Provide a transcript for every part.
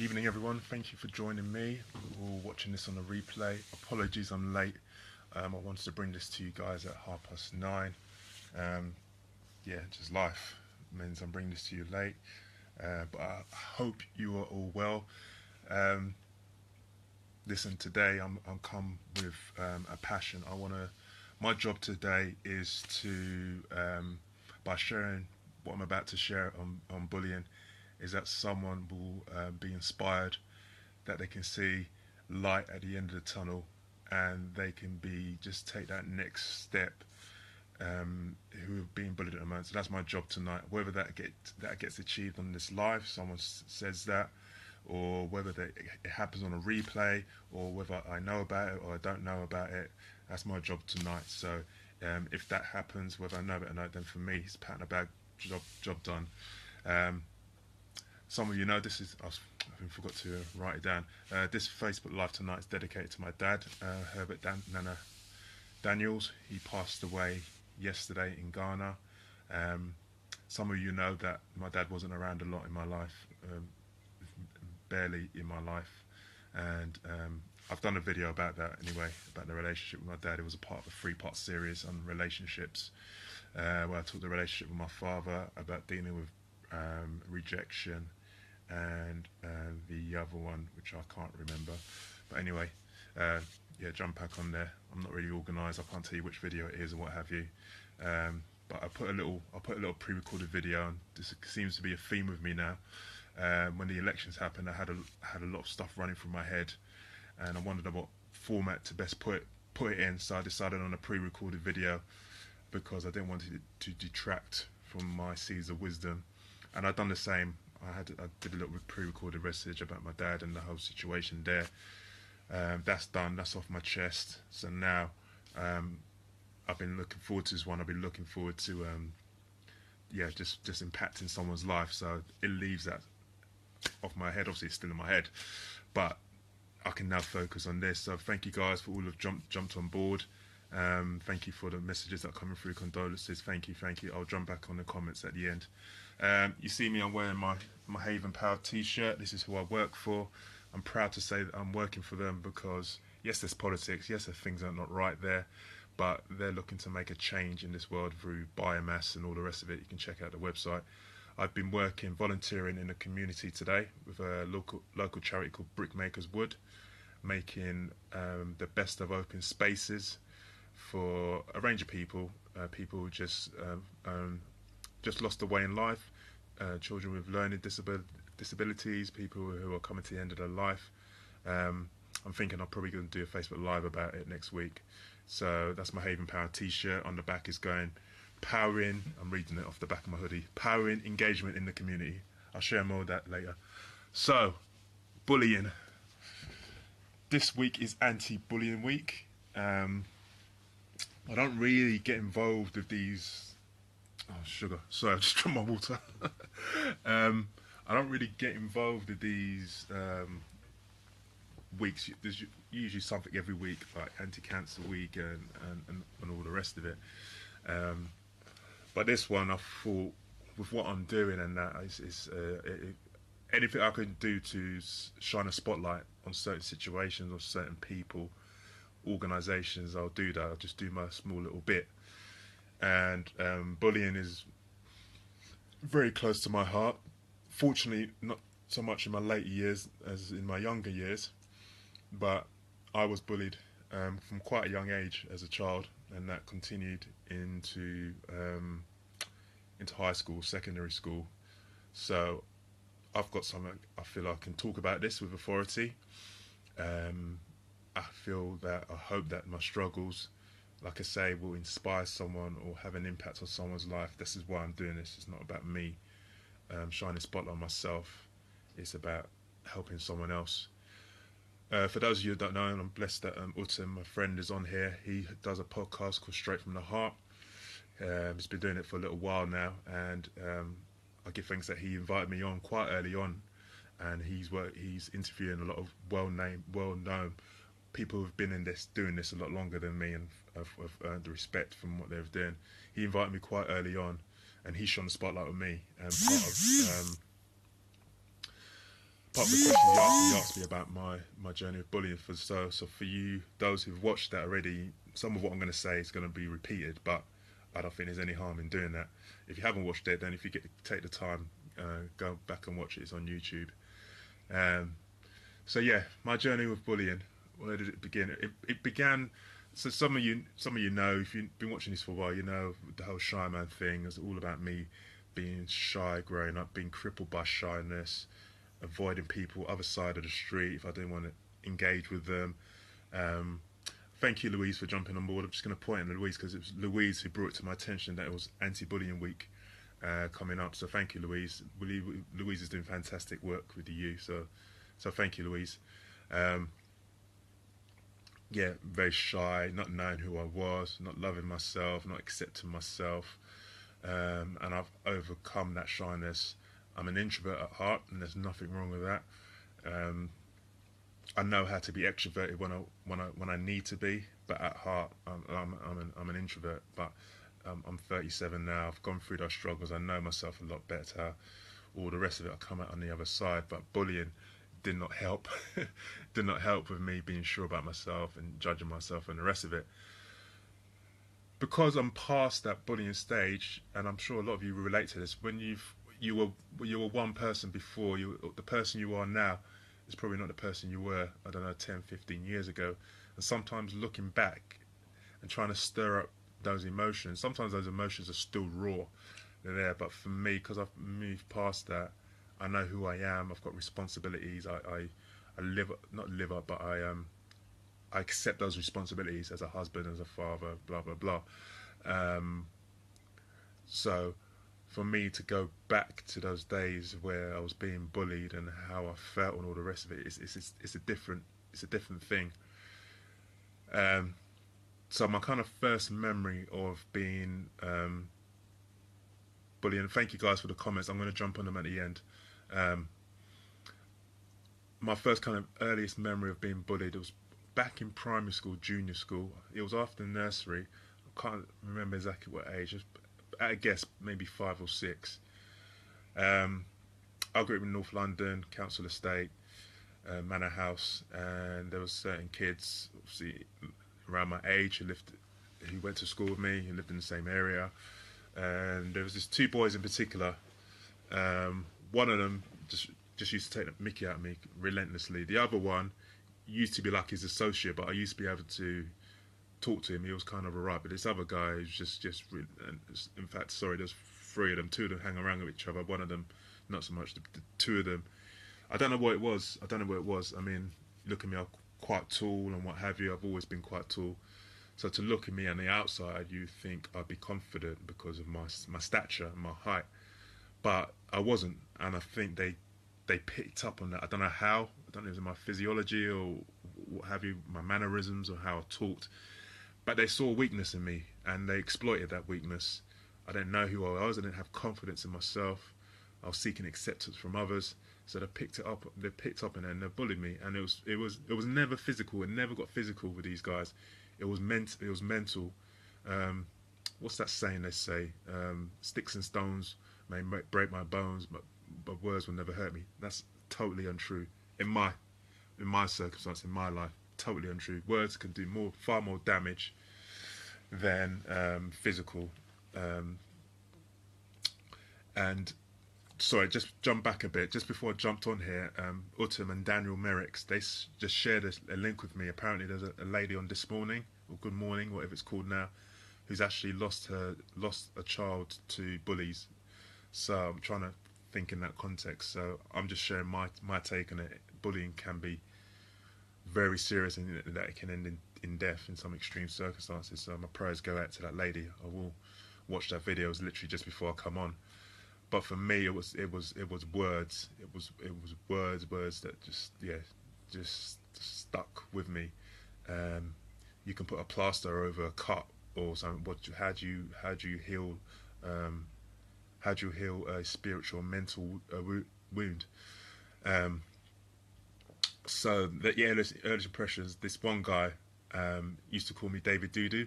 Evening, everyone. Thank you for joining me or watching this on the replay. Apologies, I'm late. I wanted to bring this to you guys at 9:30. Um, yeah, just life means I'm bringing this to you late. But I hope you are all well. Um, Listen, today I'm come with a passion. My job today is to, by sharing what I'm about to share on bullying, is that someone will be inspired, that they can see light at the end of the tunnel, and they can be just take that next step. Who are being bullied at the moment. So that's my job tonight. Whether that gets achieved on this live, someone says that, or whether it happens on a replay, or whether I know about it or I don't know about it. That's my job tonight. So if that happens, whether I know it or not, then for me, it's pat on the back, job done. Um, some of you know this is. I forgot to write it down. This Facebook Live tonight is dedicated to my dad, Herbert Nana Daniels. He passed away yesterday in Ghana. Um, some of you know that my dad wasn't around a lot in my life, barely in my life, and I've done a video about that anyway, about the relationship with my dad. It was a part of a three-part series on relationships, where I talked the relationship with my father, about dealing with rejection, and the other one, which I can't remember. But anyway, yeah, jump back on there. I'm not really organised. I can't tell you which video it is or what have you. But I put a little pre-recorded video, and this seems to be a theme with me now. When the elections happened, I had a lot of stuff running through my head, and I wondered what format to best put it in. So I decided on a pre-recorded video because I didn't want it to detract from my seeds of wisdom. And I'd done the same. I did a little pre-recorded message about my dad and the whole situation there. That's done. That's off my chest. So now I've been looking forward to this one. I've been looking forward to yeah, just impacting someone's life. So it leaves that off my head. Obviously, it's still in my head, but I can now focus on this. So thank you guys for all who've jumped on board. Thank you for the messages that are coming through, condolences. Thank you. I'll jump back on the comments at the end. You see me, I'm wearing my Haven Power t-shirt. This is who I work for. I'm proud to say that I'm working for them because, yes, there's politics. Yes, there's things that are not right there. But they're looking to make a change in this world through biomass and all the rest of it. You can check out the website. I've been volunteering in the community today with a local charity called Brickmakers Wood, making the best of open spaces for a range of people. People who just lost their way in life, children with learning disabilities, people who are coming to the end of their life. I'm thinking I'm probably going to do a Facebook Live about it next week. So that's my Haven Power t-shirt. On the back is going, powering, I'm reading it off the back of my hoodie, powering engagement in the community. I'll share more of that later. So, bullying. This week is anti-bullying week. I don't really get involved with these... Oh, sugar. Sorry, I just drank my water. I don't really get involved with these weeks. There's usually something every week, like anti-cancer week and all the rest of it. But this one, I thought, with what I'm doing and that, anything I can do to shine a spotlight on certain situations or certain people, organisations, I'll do that. I'll just do my small little bit. And bullying is very close to my heart. Fortunately, not so much in my later years as in my younger years, but I was bullied from quite a young age as a child, and that continued into high school, secondary school. So I've got something. I feel I can talk about this with authority. I hope that my struggles, like I say, will inspire someone or have an impact on someone's life. This is why I'm doing this. It's not about me shining a spotlight on myself. It's about helping someone else. For those of you who don't know, I'm blessed that Utem, my friend, is on here. He does a podcast called Straight from the Heart. He's been doing it for a little while now, and I give thanks that he invited me on quite early on, and he's interviewing a lot of well-known people who've been doing this a lot longer than me, and have earned the respect from what they're doing. He invited me quite early on, and he shone the spotlight on me. And part of the question you asked me about my journey of bullying. So for you, those who've watched that already, some of what I'm going to say is going to be repeated, but I don't think there's any harm in doing that. If you haven't watched it, then if you take the time, go back and watch it. It's on YouTube. Um, so yeah, my journey with bullying. Where did it begin? It began. So some of you know, if you've been watching this for a while, you know the whole Shyman thing is all about me being shy growing up, being crippled by shyness, avoiding people other side of the street if I didn't want to engage with them. Um, Thank you, Louise, for jumping on board. I'm just going to point at Louise because it was Louise who brought it to my attention that it was Anti-Bullying Week coming up. So thank you, Louise. Louise is doing fantastic work with the youth. So thank you, Louise. Um, yeah, very shy, not knowing who I was, not loving myself, not accepting myself, and I've overcome that shyness. I'm an introvert at heart, and there's nothing wrong with that. Um, I know how to be extroverted when I need to be, but at heart, I'm an introvert. But I'm 37 now. I've gone through those struggles. I know myself a lot better. All the rest of it, I come out on the other side. But bullying did not help. Did not help with me being sure about myself and judging myself and the rest of it. Because I'm past that bullying stage, and I'm sure a lot of you will relate to this. When you were one person before, the person you are now is probably not the person you were, I don't know, 10, 15 years ago. And sometimes looking back and trying to stir up those emotions, sometimes those emotions are still raw, they're there. But for me, because I've moved past that, I know who I am. I've got responsibilities. I live, not live up, but I accept those responsibilities as a husband, as a father, blah blah blah. Um, so for me to go back to those days where I was being bullied and how I felt and all the rest of it, it's a different thing. Um, so my kind of first memory of being bullied, and thank you guys for the comments. I'm going to jump on them at the end. Um, my first kind of earliest memory of being bullied, it was back in primary school, junior school. It was after nursery. I can't remember exactly what age. I guess maybe 5 or 6. Um, I grew up in North London, council estate, manor house, and there was certain kids, obviously around my age, who went to school with me, who lived in the same area, and there was these 2 boys in particular. One of them just used to take the mickey out of me relentlessly. The other one used to be like his associate, but I used to be able to talk to him. He was kind of alright, but this other guy is just in fact, sorry, there's 3 of them. 2 of them hang around with each other. One of them, not so much. The 2 of them, I don't know what it was. I mean, look at me, I'm quite tall and what have you. I've always been quite tall. So to look at me on the outside, you think I'd be confident because of my stature and my height, but I wasn't, and I think they picked up on that. I don't know how. I don't know if it was my physiology or what have you, my mannerisms or how I talked, but they saw weakness in me and they exploited that weakness. I didn't know who I was. I didn't have confidence in myself. I was seeking acceptance from others. So they picked it up. They picked up on it and they bullied me. And it was never physical. It never got physical with these guys. It was mental. Um, what's that saying they say? Sticks and stones may break my bones, but words will never hurt me. That's totally untrue in my circumstance, in my life. Totally untrue. Words can do far more damage than physical. Um, and sorry, just jump back a bit. Just before I jumped on here, Utam and Daniel Merricks, they just shared a link with me. Apparently, there's a lady on This Morning or Good Morning, whatever it's called now, who's actually lost a child to bullies. So I'm trying to think in that context. So I'm just sharing my take on it. Bullying can be very serious and that it can end in death in some extreme circumstances. So my prayers go out to that lady. I will watch that video. It was literally just before I come on. But for me, it was words. It was words that just stuck with me. You can put a plaster over a cut or something. How do you heal? How do you heal a spiritual, mental wound? So the early impressions. This one guy used to call me David Doodoo,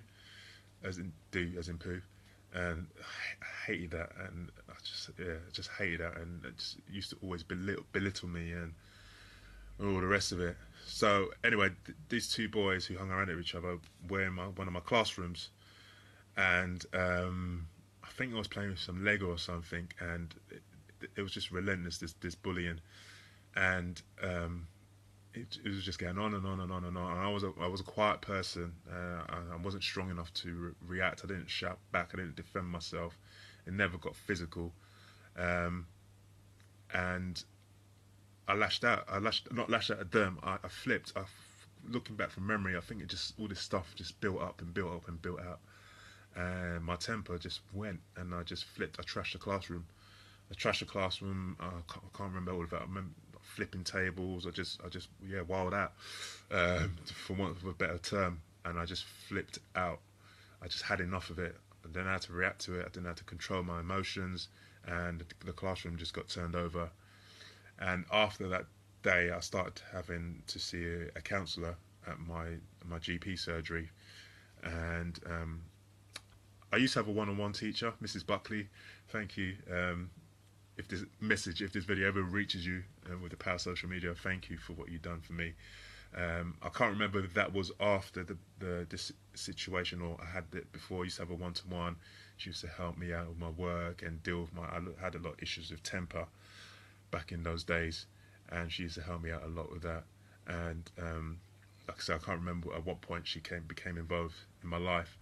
as in poo, and I hated that, and I just hated that, and it just used to always belittle me, and all the rest of it. So anyway, these two boys who hung around with each other were in one of my classrooms, and I think I was playing with some Lego or something, and it was just relentless, this bullying, and it was just going on and on and on and on. And I was a quiet person. I wasn't strong enough to react. I didn't shout back. I didn't defend myself. It never got physical, um, and I lashed out. Not lashed out at them. I flipped. Looking back from memory, I think it just all this stuff just built up and built up and built out, and my temper just went, and I just flipped. I trashed the classroom. I can't remember all of that. I remember flipping tables. I just yeah, wild out, for want of a better term. And I just flipped out. I just had enough of it. I didn't know how to react to it. I didn't know how to control my emotions, and the classroom just got turned over. And after that day, I started having to see a counsellor at my GP surgery, and I used to have a one-on-one teacher, Mrs. Buckley. Thank you. If this video ever reaches you with the power of social media, thank you for what you've done for me. I can't remember if that was after this situation or I had it before. I used to have a one-to-one. She used to help me out with my work and deal with I had a lot of issues with temper back in those days, and she used to help me out a lot with that. And like I said, I can't remember at what point she became involved in my life.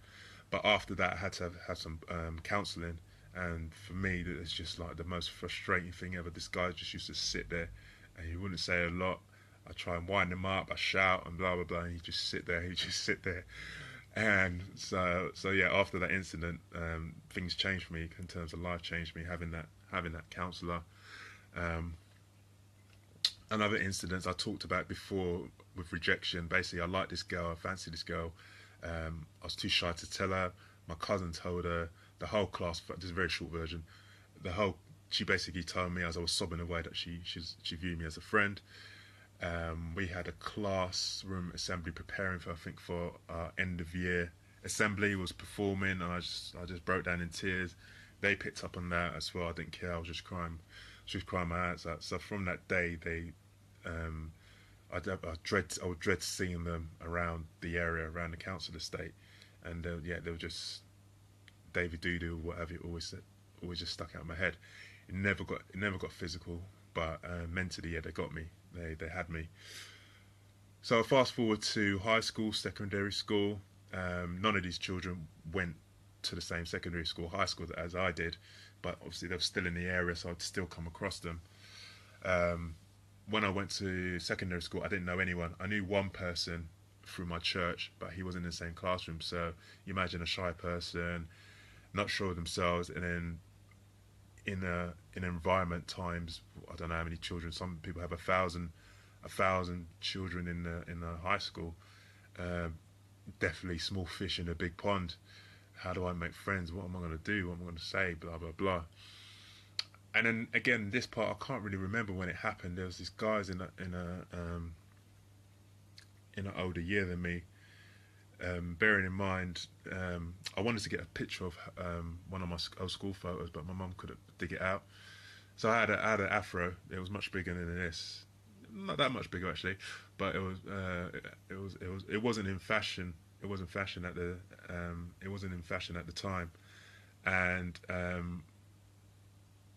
But after that, I had to have some counselling. And for me, it's just like the most frustrating thing ever. This guy just used to sit there, and he wouldn't say a lot. I try and wind him up, I shout and blah blah blah, and he'd just sit there. And so yeah. After that incident, things changed for me in terms of life. Changed me having that counsellor. Um, Another incident I talked about before with rejection. Basically, I liked this girl. I fancied this girl. I was too shy to tell her. My cousin told her. The whole class. This is a very short version. The whole. She basically told me as I was sobbing away that she viewed me as a friend. We had a classroom assembly preparing for, I think, for our end of year assembly. Was performing, and I just broke down in tears. They picked up on that as well. I didn't care. I was just crying. She was crying my eyes out. So from that day, um, I would dread seeing them around the area, around the council estate, and yeah, they were just David Doodoo, whatever. It always just stuck out in my head. It never got physical, but mentally, yeah, they got me. They had me. So fast forward to high school, secondary school. None of these children went to the same secondary school, high school as I did, but obviously they were still in the area, so I'd still come across them. When I went to secondary school, I didn't know anyone. I knew one person through my church, but he wasn't in the same classroom. So you imagine a shy person, not sure of themselves, and then in an environment times I don't know how many children. Some people have a thousand children in the high school. Um, Definitely small fish in a big pond. How do I make friends? What am I going to do? What am I going to say? Blah blah blah. And then again, this part I can't really remember when it happened. There was these guys in an older year than me. Bearing in mind, I wanted to get a picture of one of my old school photos, but my mum couldn't dig it out. So I had an afro. It was much bigger than this. Not that much bigger actually, but it wasn't in fashion. It wasn't fashion at the it wasn't in fashion at the time, and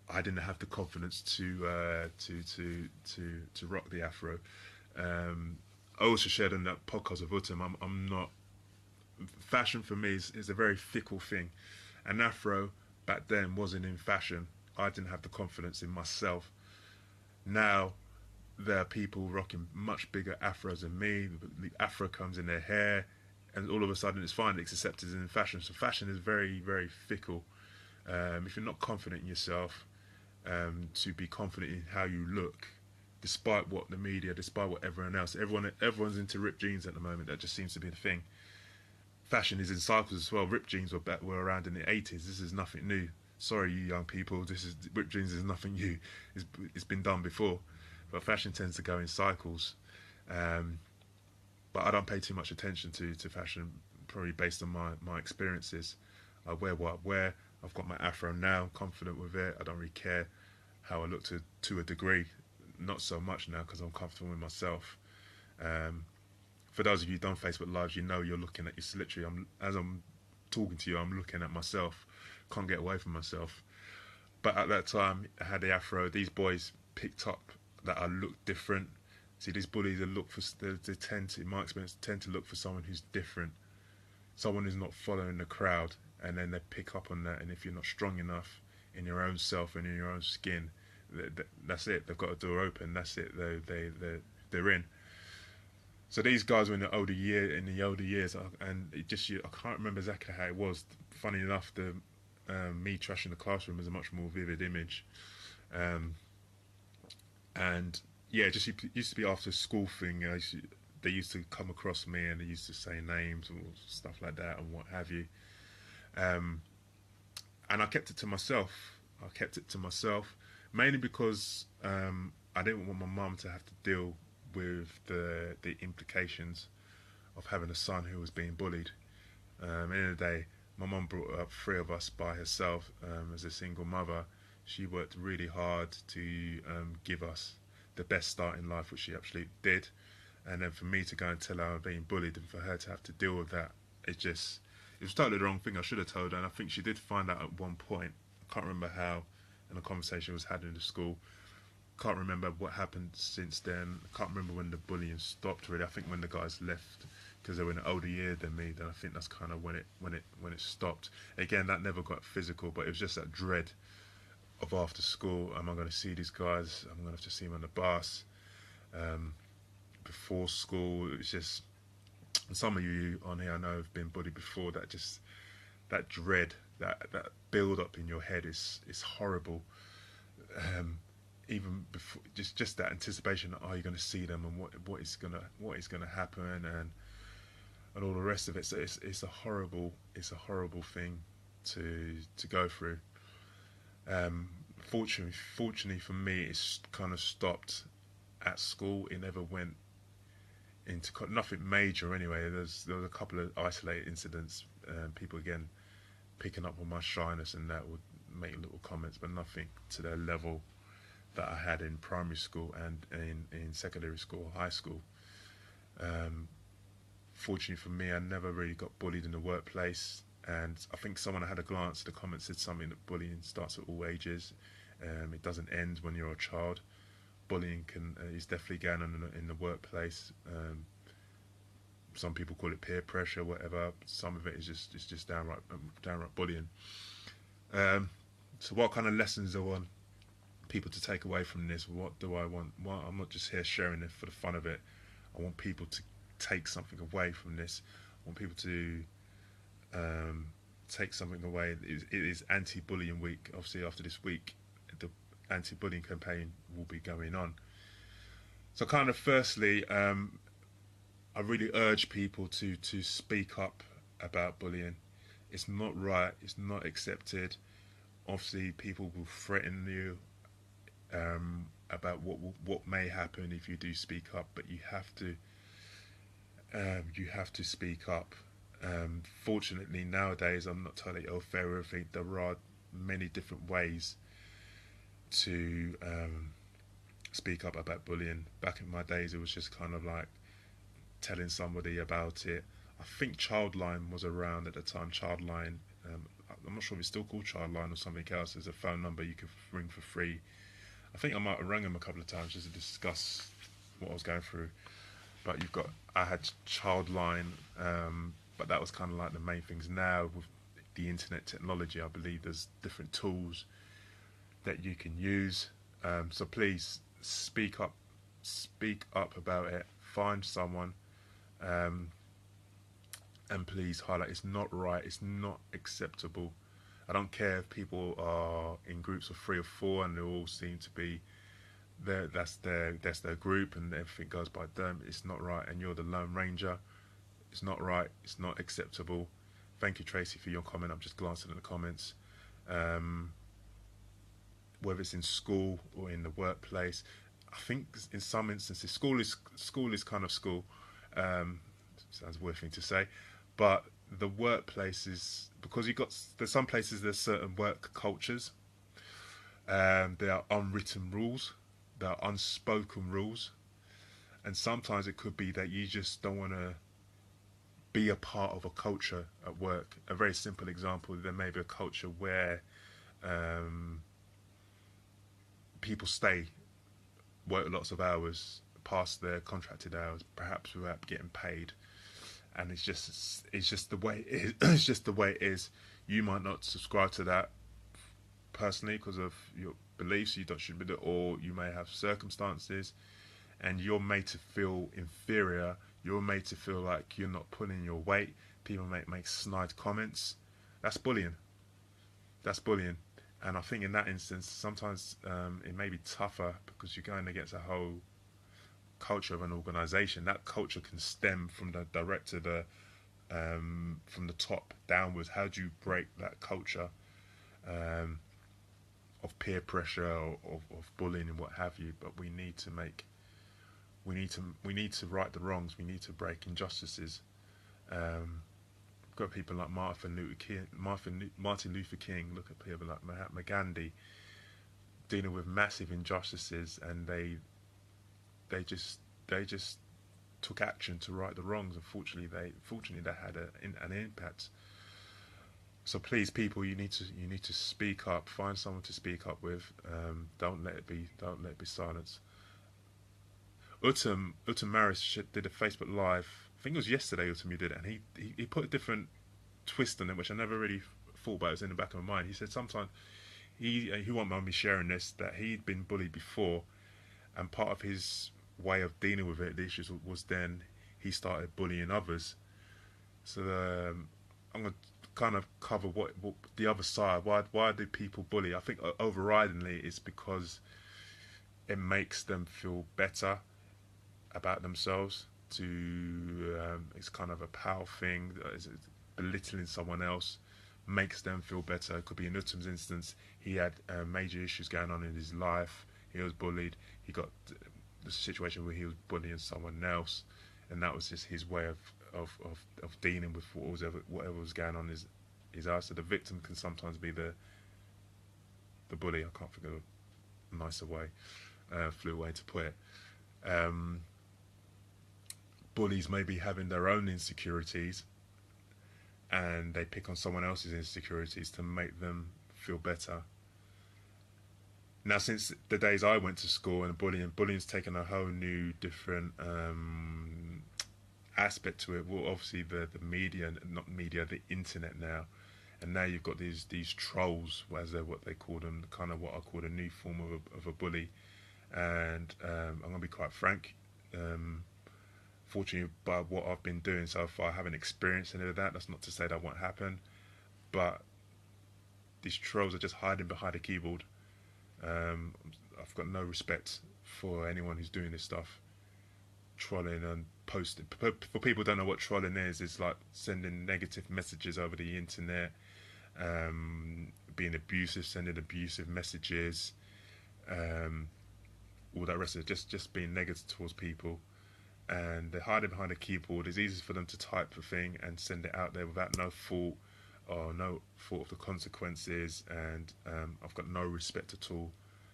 I didn't have the confidence to rock the afro. I also shared on that podcast with Utam. I'm not fashion for me is a very fickle thing. An afro back then wasn't in fashion. I didn't have the confidence in myself. Now there are people rocking much bigger afros than me. The afro comes in their hair, and all of a sudden it's fine. It's accepted in fashion. So fashion is very, very fickle. If you're not confident in yourself, to be confident in how you look, despite what the media, despite what everyone else, everyone's into ripped jeans at the moment. That just seems to be the thing. Fashion is in cycles as well. Ripped jeans were around in the 80s. This is nothing new. Sorry, you young people. Ripped jeans is nothing new. It's been done before, but fashion tends to go in cycles. But I don't pay too much attention to fashion, probably based on my experiences. I wear what I wear. I've got my afro now. I'm confident with it. I don't really care how I look to a degree. not so much now because I'm comfortable with myself. Um, for those of you who've done Facebook Lives, you know you're looking at, it's literally, as I'm talking to you, I'm looking at myself. Can't get away from myself. But at that time, I had the afro. These boys picked up that I looked different. See, these bullies, they tend to, in my experience, tend to look for someone who's different, someone who's not following the crowd, and then they pick up on that. And if you're not strong enough in your own self and in your own skin, that's it. They've got a door open. That's it. They're in. So these guys were in the older years, and it just I can't remember exactly how it was. Funny enough, the me trashing the classroom is a much more vivid image, um, and yeah, it just used to be after school thing. They used to come across me and they used to say names or stuff like that and what have you. Um, and I kept it to myself. I kept it to myself mainly because I didn't want my mum to have to deal with the implications of having a son who was being bullied. At the end of the day, my mum brought up three of us by herself as a single mother. She worked really hard to give us the best start in life, which she absolutely did. And then for me to go and tell her I'm being bullied and for her to have to deal with that, it was totally the wrong thing. I should have told her, and I think she did find out at one point. I can't remember how, and a conversation was had in the school. Can't remember what happened since then. I can't remember when the bullying stopped. Really, I think when the guys left because they were in an older year than me. Then I think that's kind of when it stopped. Again, that never got physical, but it was just that dread of after school. Am I going to see these guys? I'm going to have to see them on the bus. Before school, it was just. And some of you on here I know have been bullied before. That dread, that build up in your head is horrible. Even before, just that anticipation that, are you going to see them, and what is going to happen, and all the rest of it. So it's a horrible thing to go through. Fortunately for me, it's kind of stopped at school. It never went into nothing major anyway. There was a couple of isolated incidents, people again picking up on my shyness and that would make little comments, but nothing to the level that I had in primary school and in secondary school, high school. Fortunately for me, I never really got bullied in the workplace, and I think someone had a glance at the comments said something that bullying starts at all ages. It doesn't end when you're a child. Bullying is definitely going on in the workplace. Some people call it peer pressure, whatever. Some of it is just downright bullying. So what kind of lessons do I want people to take away from this? What do I want? Well, I'm not just here sharing it for the fun of it. I want people to take something away from this. I want people to take something away. It is anti-bullying week. Obviously, after this week, the anti-bullying campaign will be going on. So kind of firstly, I really urge people to speak up about bullying. It's not right. It's not accepted. Obviously, people will threaten you about what may happen if you do speak up, but you have to speak up. Fortunately, nowadays, I'm not totally au fait with it. There are many different ways to speak up about bullying. Back in my days, it was just kind of like telling somebody about it. I think Childline was around at the time. Childline, I'm not sure if it's still called Childline or something else. There's a phone number you can ring for free. I think I might have rang them a couple of times just to discuss what I was going through. But I had Childline, but that was kind of like the main things. Now with the internet technology, I believe there's different tools that you can use. So please speak up about it. Find someone, and please highlight. It's not right. It's not acceptable. I don't care if people are in groups of 3 or 4 and they all seem to be there. That's their group and everything goes by them. It's not right, and you're the Lone Ranger. It's not right. It's not acceptable. Thank you, Tracy, for your comment. I'm just glancing at the comments. Whether it's in school or in the workplace, I think in some instances, school is kind of school. Sounds a weird thing to say, but the workplace is, because there's some places, there's certain work cultures. There are unwritten rules there are unspoken rules, and sometimes it could be that you just don't want to be a part of a culture at work. A very simple example: there may be a culture where um, people stay, work lots of hours past their contracted hours, perhaps without getting paid, and it's just the way it is. It's just the way it is. You might not subscribe to that personally because of your beliefs. You don't should be, or you may have circumstances, and you're made to feel inferior. You're made to feel like you're not pulling your weight. People make snide comments. That's bullying. That's bullying. And I think in that instance, sometimes it may be tougher because you're going against a whole culture of an organisation. That culture can stem from the director, from the top downwards. How do you break that culture um, of peer pressure or of bullying and what have you? But we need to right the wrongs. We need to break injustices. We've got people like Martin Luther King. Look at people like Mahatma Gandhi dealing with massive injustices, and they just took action to right the wrongs. Unfortunately, they had an impact. So please, people, you need to speak up. Find someone to speak up with. Don't let it be silenced. Utam Maris did a Facebook Live. I think it was yesterday. Utam, you did it, and he put a different twist on it, which I never really thought about. It was in the back of my mind. He said sometimes he won't mind me sharing this, that he'd been bullied before, and part of his way of dealing with it, the issues, was then he started bullying others. So I'm going to kind of cover what the other side. Why do people bully? I think overridingly it's because it makes them feel better about themselves. It's kind of a power thing. It's belittling someone else makes them feel better. It could be in Utam's instance, he had major issues going on in his life. He was bullied. He got the situation where he was bullying someone else, and that was just his way of dealing with whatever was going on in his eyes. So the victim can sometimes be the bully. I can't think of a nicer way, fluid way to put it. Bullies may be having their own insecurities, and they pick on someone else's insecurities to make them feel better. Now, since the days I went to school, and bullying's taken a whole new, different aspect to it. Well, obviously the media, not media, the internet now, and now you've got these trolls, as they're what they call them, kind of what I call a new form of a bully. And I'm gonna be quite frank. Fortunately, by what I've been doing so far, I haven't experienced any of that. That's not to say that won't happen, but these trolls are just hiding behind a keyboard. I've got no respect for anyone who's doing this stuff, trolling and posting. For people who don't know what trolling is, it's like sending negative messages over the internet, being abusive, sending abusive messages, all that rest of it, just being negative towards people. And they're hiding behind a keyboard. It's easy for them to type a thing and send it out there without no thought of the consequences. And I've got no respect at all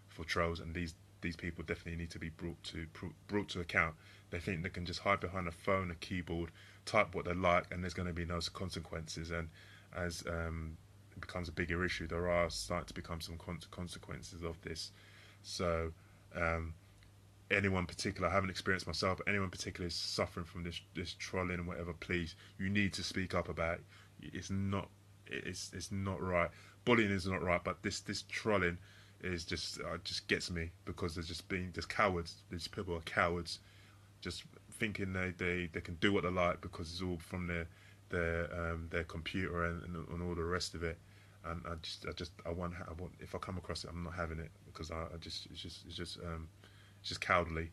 for trolls, and these people definitely need to be brought to account. They think they can just hide behind a phone, a keyboard, type what they like, and there's going to be no consequences. And as it becomes a bigger issue, there are starting to become some consequences of this. So anyone particular, I haven't experienced myself, but anyone particular is suffering from this trolling and whatever, please, you need to speak up about it. It's not right. Bullying is not right, but this trolling is just gets me, because they're just cowards. These people are cowards, just thinking they can do what they like because it's all from their computer and all the rest of it. And I want, if I come across it, I'm not having it, because it's just cowardly.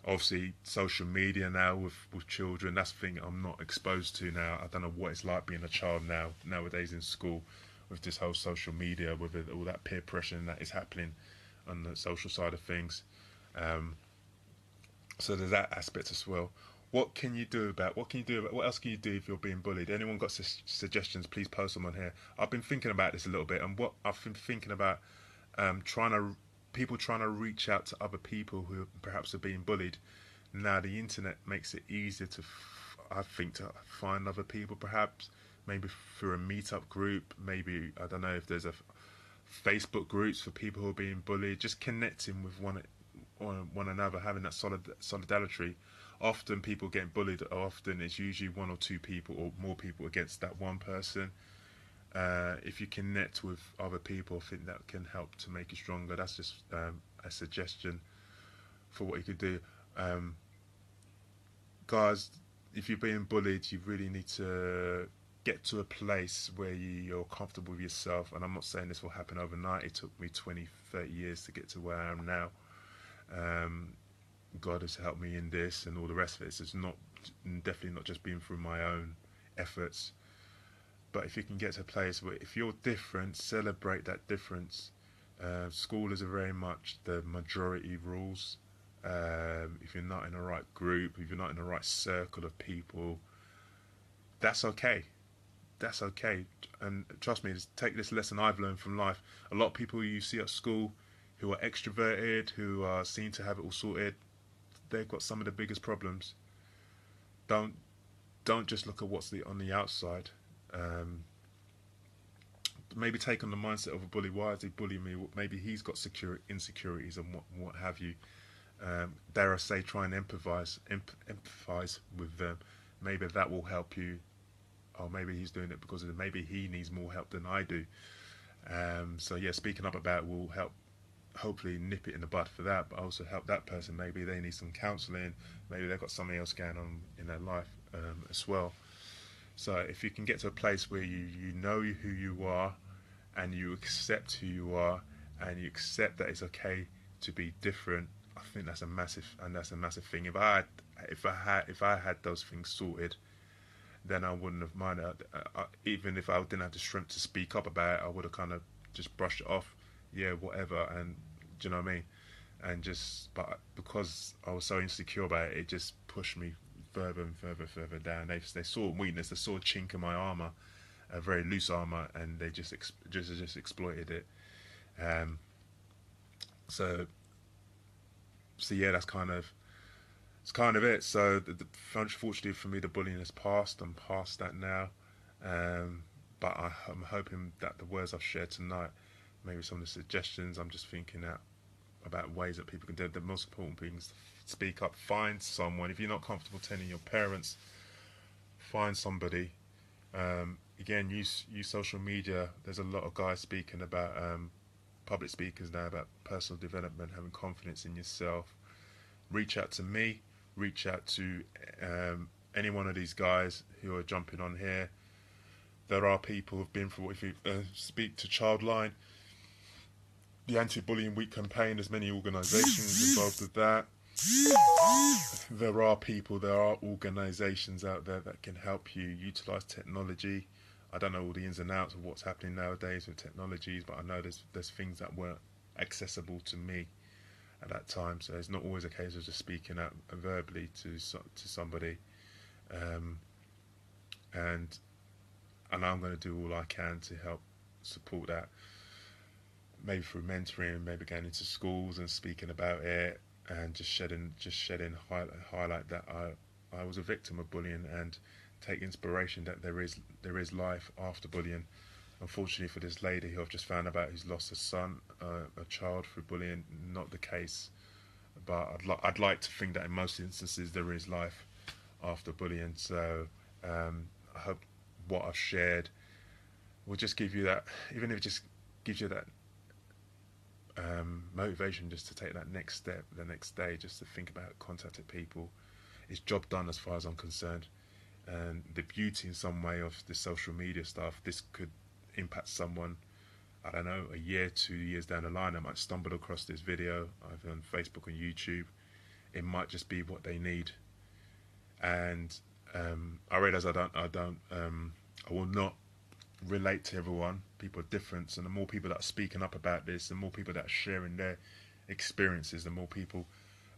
Obviously, social media now with children, that's the thing I'm not exposed to now. I don't know what it's like being a child nowadays in school, with this whole social media, with all that peer pressure that is happening on the social side of things. So there's that aspect as well. What can you do about? What else can you do if you're being bullied? Anyone got suggestions? Please post them on here. I've been thinking about this a little bit, and what I've been thinking about, trying to people trying to reach out to other people who perhaps are being bullied. Now the internet makes it easier to, I think, to find other people. Perhaps maybe through a meetup group. Maybe I don't know if there's a Facebook groups for people who are being bullied. Just connecting with one another, having that solidarity. Often people getting bullied. Often it's usually one or two people or more people against that one person. If you connect with other people, I think that can help to make you stronger. That's just a suggestion for what you could do. Guys, if you're being bullied, you really need to get to a place where you're comfortable with yourself. And I'm not saying this will happen overnight. It took me 20, 30 years to get to where I am now. God has helped me in this and all the rest of it. So it's not, definitely not just been through my own efforts. But if you can get to a place where if you're different, celebrate that difference. Schoolers are very much the majority rules. If you're not in the right group, if you're not in the right circle of people, that's okay. That's okay. And trust me, take this lesson I've learned from life. A lot of people you see at school who are extroverted, who seem to have it all sorted, they've got some of the biggest problems. Don't just look at what's on the outside. Maybe take on the mindset of a bully. Why is he bullying me? Maybe he's got insecurities and what have you. Dare I say, try and empathize with them. Maybe that will help you. Or maybe he's doing it because maybe he needs more help than I do. So yeah, speaking up about it will help. Hopefully nip it in the bud for that, but also help that person. Maybe they need some counselling. Maybe they've got something else going on in their life as well. So if you can get to a place where you know who you are, and you accept who you are, and you accept that it's okay to be different, I think that's a massive thing. If I had those things sorted, then I wouldn't have minded. Even if I didn't have the strength to speak up about it, I would have kind of just brushed it off. Yeah, whatever. And do you know what I mean? And just, but because I was so insecure about it, it just pushed me further and further down. They saw weakness, they saw a chink in my armor, a very loose armor, and they just exploited it. So yeah, it's kind of it. So unfortunately for me, the bullying has passed. I'm past that now. But I'm hoping that the words I've shared tonight, maybe some of the suggestions, I'm just thinking about ways that people can do it. The most important thing is speak up. Find someone. If you're not comfortable telling your parents, find somebody. Again, use social media. There's a lot of guys speaking about public speakers now about personal development, having confidence in yourself. Reach out to me. Reach out to any one of these guys who are jumping on here. There are people who've been through. If you speak to Childline, the Anti-Bullying Week campaign, there's many organisations involved with that. There are organisations out there that can help you utilise technology. I don't know all the ins and outs of what's happening nowadays with technologies, but I know there's things that weren't accessible to me at that time. So it's not always a case of just speaking out verbally to somebody. And I'm going to do all I can to help support that. Maybe through mentoring, maybe going into schools and speaking about it, and just shedding highlight that I was a victim of bullying, and take inspiration that there is life after bullying. Unfortunately for this lady who I've just found about, who's lost a son, a child through bullying, not the case. But I'd like to think that in most instances there is life after bullying. So I hope what I've shared will just give you that, even if it just gives you that motivation just to take that next step the next day, just to think about contacting people. It's job done as far as I'm concerned. And the beauty in some way of the social media stuff, this could impact someone, I don't know, a year, 2 years down the line. I might stumble across this video either on Facebook or YouTube. It might just be what they need. And I realize I will not relate to everyone. People are different, and the more people that are speaking up about this, the more people that are sharing their experiences, the more people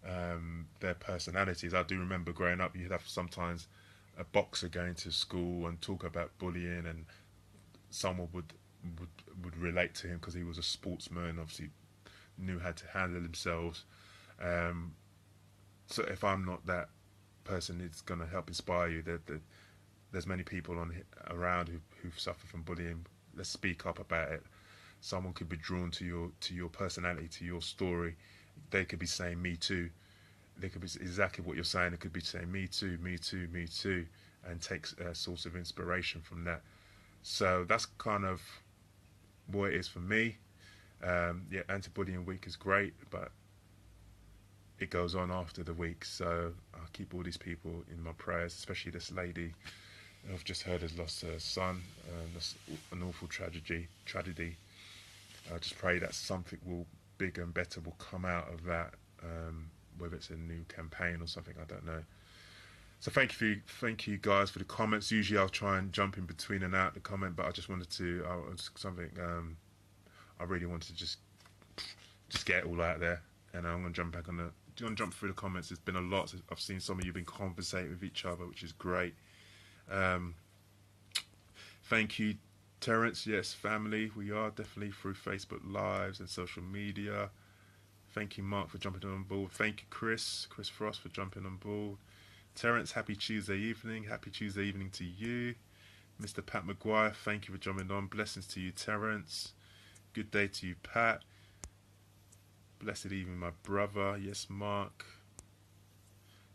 their personalities. I do remember growing up, you'd have sometimes a boxer going to school and talk about bullying, and someone would relate to him because he was a sportsman. Obviously knew how to handle themselves. Um, so if I'm not that person, it's going to help inspire you. There's many people around who've suffered from bullying. Let's speak up about it. Someone could be drawn to your personality, to your story. They could be saying "me too." They could be exactly what you're saying. It could be saying "me too, me too, me too," and takes a source of inspiration from that. So that's kind of what it is for me. Yeah, anti-bullying week is great, but it goes on after the week. So I'll keep all these people in my prayers, especially this lady I've just heard has lost her son. That's an awful tragedy. I just pray that something will bigger and better will come out of that. Whether it's a new campaign or something, I don't know. So thank you guys for the comments. Usually I'll try and jump in between and out the comment, but I just wanted to something. I really wanted to just get it all out there, and I'm gonna jump back on the. Gonna jump through the comments. There's been a lot. I've seen some of you been conversating with each other, which is great. Thank you, Terence. Yes, family. We are definitely through Facebook Lives and social media. Thank you, Mark, for jumping on board. Thank you, Chris Frost, for jumping on board. Terence, happy Tuesday evening. Happy Tuesday evening to you. Mr. Pat McGuire, thank you for jumping on. Blessings to you, Terence. Good day to you, Pat. Blessed evening, my brother. Yes, Mark.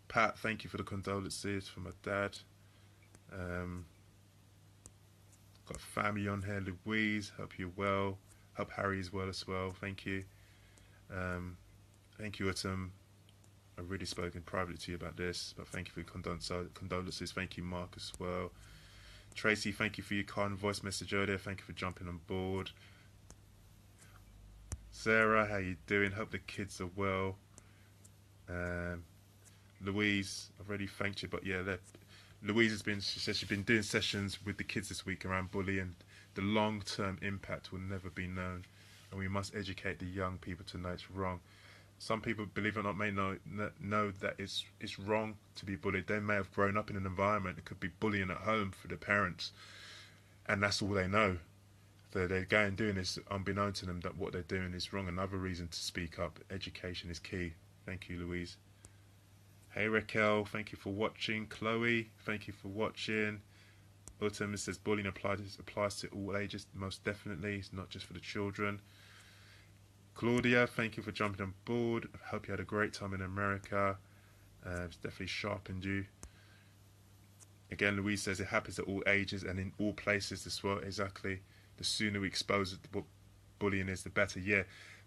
Pat, thank you for the condolences for my dad. Got family on here. Louise, hope you're well. Hope Harry is well as well. Thank you. Thank you, Autumn. I've really spoken privately to you about this, but thank you for your condolences. Thank you, Mark, as well. Tracy, thank you for your kind voice message earlier. Thank you for jumping on board. Sarah, how you doing? Hope the kids are well. Louise, I've already thanked you, but yeah, Louise she says she's been doing sessions with the kids this week around bullying. The long-term impact will never be known, and we must educate the young people to know it's wrong. Some people, believe it or not, may know that it's wrong to be bullied. They may have grown up in an environment. It could be bullying at home for their parents, and that's all they know. So they're going doing this unbeknown to them that what they're doing is wrong. Another reason to speak up. Education is key. Thank you, Louise. Hey Raquel, thank you for watching. Chloe, thank you for watching. Autumn says bullying applies to all ages, most definitely. It's not just for the children. Claudia, thank you for jumping on board. I hope you had a great time in America. It's definitely sharpened you. Again, Louise says it happens at all ages and in all places as well. Exactly. The sooner we expose what bullying is, the better. Yeah,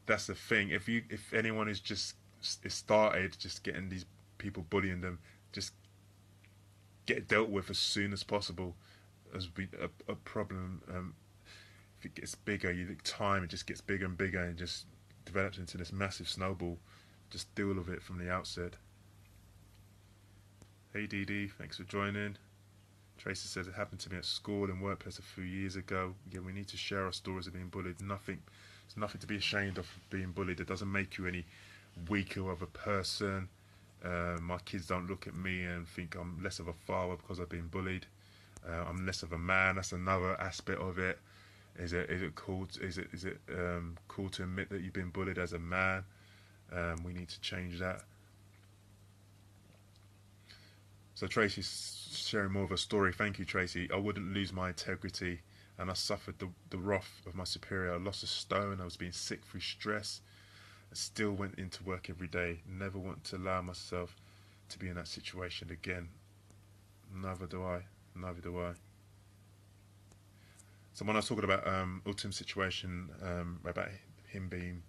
that's the thing. If anyone is just started just getting these people bullying them, just get dealt with as soon as possible. As a problem. If it gets bigger, it just gets bigger and bigger and just develops into this massive snowball. Just deal with it from the outset. Hey Dee Dee, thanks for joining. Tracy says it happened to me at school and workplace a few years ago. Yeah, we need to share our stories of being bullied. There's nothing to be ashamed of being bullied. It doesn't make you any weaker of a person. My kids don't look at me and think I'm less of a father because I've been bullied. I'm less of a man. That's another aspect of it. Is it cool? Cool to admit that you've been bullied as a man? We need to change that. So Tracy's sharing more of a story. Thank you, Tracy. I wouldn't lose my integrity, and I suffered the wrath of my superior. I lost a stone. I was being sick through stress. I still went into work every day. Never want to allow myself to be in that situation again. Neither do I. So when I was talking about Autumn's situation, about him being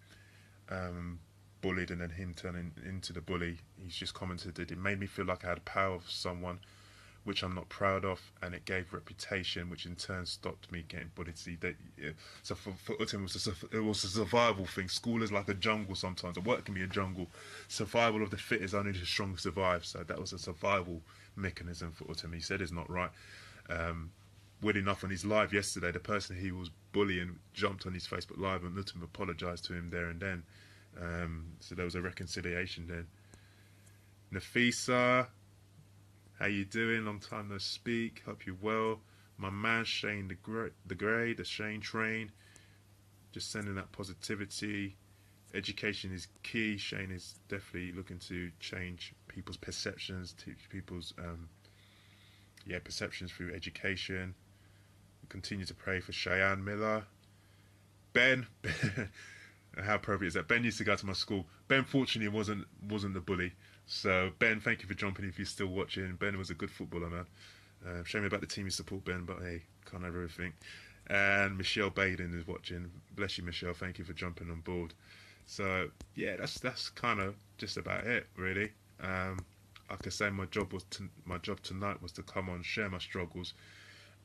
bullied and then him turning into the bully, he's just commented that it made me feel like I had power of someone which I'm not proud of, and it gave reputation, which in turn stopped me getting bullied. See, so for Autumn, it was a survival thing. School is like a jungle sometimes. The work can be a jungle. Survival of the fittest, only the strong survive. So that was a survival mechanism for Autumn. He said it's not right. Weird enough, on his live yesterday, the person he was bullying jumped on his Facebook Live and Autumn apologised to him there and then. So there was a reconciliation then. Nafisa, how you doing? Long time no speak. Hope you're well. My man Shane the Shane train. Just sending that positivity. education is key. Shane is definitely looking to change people's perceptions, teach people's perceptions through education. We continue to pray for Cheyenne Miller. Ben, how appropriate is that? Ben used to go to my school. Ben, fortunately, wasn't the bully. So Ben, thank you for jumping in if you're still watching. Ben was a good footballer, man. Shame about the team you support, Ben, but hey, can't have everything. And Michelle Baden is watching. Bless you, Michelle. Thank you for jumping on board. So yeah, that's kind of just about it, really. Like I say, my job tonight was to come on, share my struggles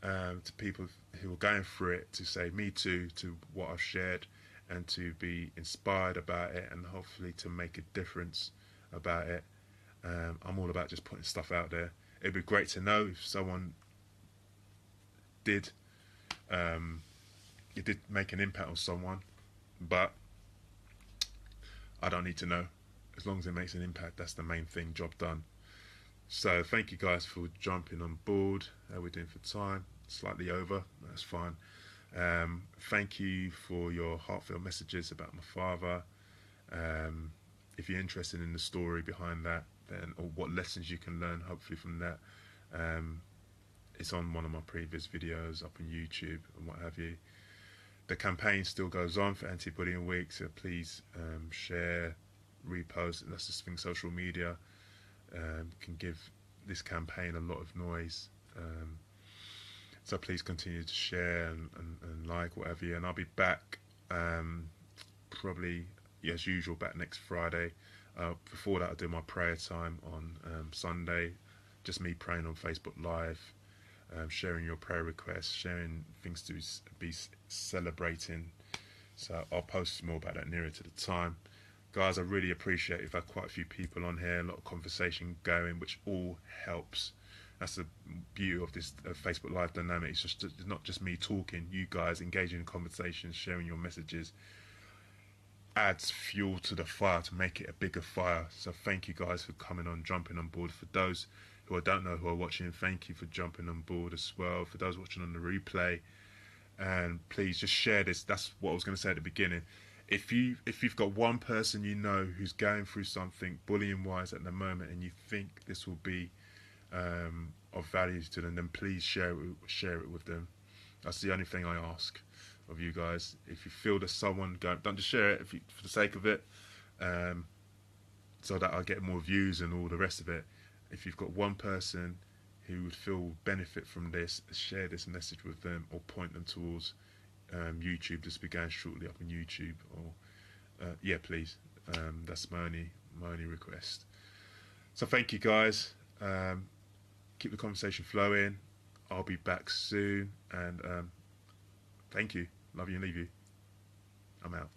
to people who are going through it, to say me too to what I've shared, and to be inspired about it, and hopefully to make a difference about it. I'm all about just putting stuff out there. It'd be great to know if someone did it did make an impact on someone, but I don't need to know. As long as it makes an impact, that's the main thing. Job done. So thank you guys for jumping on board. How are we doing for time? Slightly over. That's fine. Thank you for your heartfelt messages about my father. If you're interested in the story behind that, then or what lessons you can learn, hopefully from that, it's on one of my previous videos up on YouTube and what have you. The campaign still goes on for Anti-Bullying Week, so please share, repost. That's just thing. Social media can give this campaign a lot of noise. So please continue to share and like whatever. And I'll be back probably as usual back next Friday. Before that, I'll do my prayer time on Sunday. Just me praying on Facebook Live, sharing your prayer requests, sharing things to be celebrating. So I'll post more about that nearer to the time. Guys, I really appreciate it. We've had quite a few people on here, a lot of conversation going, which all helps. That's the beauty of this Facebook Live dynamic. It's not just me talking. You guys engaging in conversations, sharing your messages, adds fuel to the fire to make it a bigger fire. So thank you guys for coming on, jumping on board. For those who I don't know who are watching, thank you for jumping on board as well. For those watching on the replay, and please just share this. That's what I was going to say at the beginning. If you've got one person you know who's going through something bullying wise at the moment, and you think this will be of value to them, then please share it with them. That's the only thing I ask of you guys. If you feel that someone don't just share it for the sake of it, so that I get more views and all the rest of it. If you've got one person who would feel benefit from this, share this message with them or point them towards YouTube. This began shortly up on YouTube, or yeah, please. That's my only request. So thank you guys. Keep the conversation flowing. I'll be back soon, and thank you. Love you and leave you. I'm out.